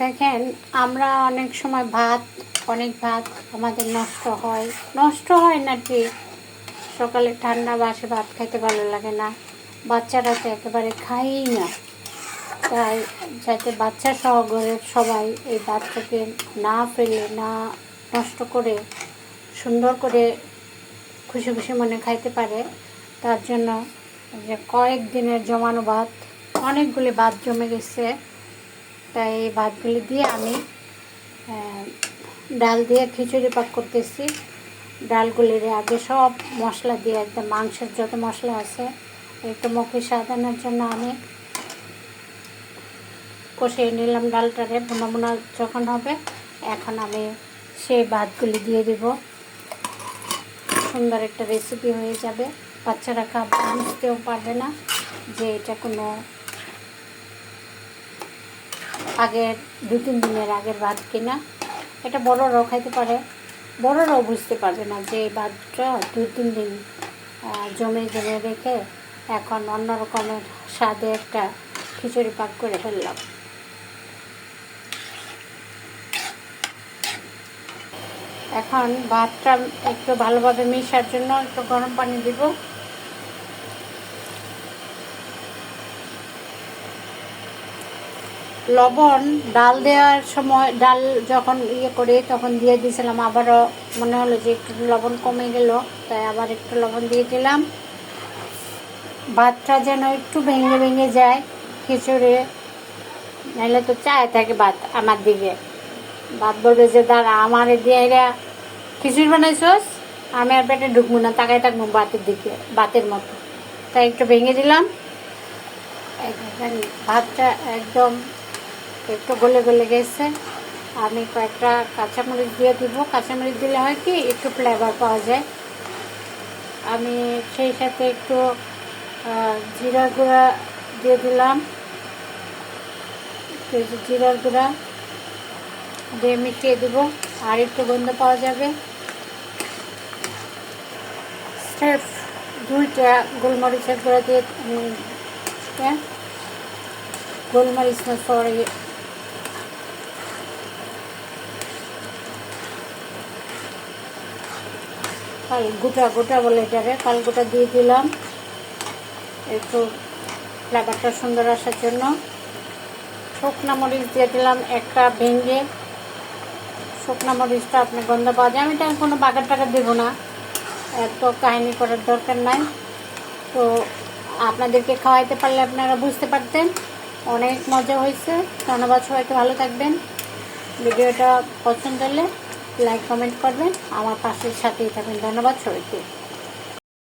দেখেন, আমরা অনেক সময় অনেক ভাত আমাদের নষ্ট হয় না ঠিক। সকালে ঠান্ডা বাসে ভাত খাইতে ভালো লাগে না, বাচ্চারা তো একেবারে খায়ই না। তাই যাতে বাচ্চা সহ ঘরের সবাই এই ভাতটাকে না ফেলে, না নষ্ট করে, সুন্দর করে খুশি খুশি মনে খাইতে পারে, তার জন্য যে কয়েক দিনের জমানো ভাত, অনেকগুলি ভাত জমে গেছে। তাই এই ভাতগুলি দিয়ে আমি ডাল দিয়ে খিচুড়ি পাক করতেছি। ডালগুলির আগে সব মশলা দিয়ে একদম মাংসের যত মশলা আছে একটু মুখে সাজানোর জন্য আমি কষিয়ে নিলাম ডালটারে। বোনা বোনা যখন হবে, এখন আমি সেই ভাতগুলি দিয়ে দিব। সুন্দর একটা রেসিপি হয়ে যাবে। বাচ্চারা বুঝতেও পারবে না যে এটা কোনো আগের 2-3 দিনের আগের ভাত কিনা। এটা বড়রাও খাইতে পারে, বড়রাও বুঝতে পারবে না যে এই ভাতটা 2-3 দিন জমে রেখে এখন অন্য রকমের স্বাদে একটা খিচুড়ি পাক করে ফেললাম। এখন ভাতটা একটু ভালোভাবে মেশার জন্য একটু গরম পানি দিব। লবণ ডাল দেওয়ার সময়, ডাল যখন করি তখন দিয়ে দিয়েছিলাম, আবারও মনে হলো যে একটু লবণ কমে গেল, তাই আবার একটু লবণ দিয়ে দিলাম। ভাতটা যেন একটু ভেঙে যায় খিচুড়ি, নাহলে তো চায় থাকে ভাত আমার দিকে। ভাত বলবে যে দাঁড়া, আমার দিয়ে এরা খিচুড়ি বানাইছস, আমি আর পেটে ঢুকবো না, তাকাই থাকবো ভাতের দিকে, ভাতের মতো। তাই একটু ভেঙে দিলাম। ভাতটা একদম একটু গলে গেছে। আমি কয়েকটা কাঁচামরিচ দিয়ে দিব। কাঁচামরিচ দিলে হয় কি, একটু ফ্লেভার পাওয়া যায়। আমি সেই সাথে একটু জিরার গুঁড়া দিয়ে দিলাম। জিরার গুঁড়া দিয়ে মিশিয়ে দেব, আর একটু গন্ধ পাওয়া যাবে। স্রেফ 2টা গোলমরিচের গুঁড়া দিয়ে, গোলমরিচ না সরি, গোটা বলে যাবে, গোটা দিয়ে দিলাম একটু ফ্লেভারটা সুন্দর আসার জন্য। শুকনো মরিচ দিয়ে দিলাম একটা ভেঙে। শুকনো মরিচটা আপনি গন্ধ পাওয়া যায়। আমি তো কোনো বাগার টাগার দেবো না, এত কাহিনি করার দরকার নাই। তো আপনাদেরকে খাওয়াইতে পারলে আপনারা বুঝতে পারতেন। অনেক মজা হয়েছে। ধন্যবাদ সবাইকে, ভালো থাকবেন। ভিডিওটা পছন্দ হলে লাইক কমেন্ট করবেন, আমার পাশের সাথেই থাকবেন। ধন্যবাদ সবাইকে।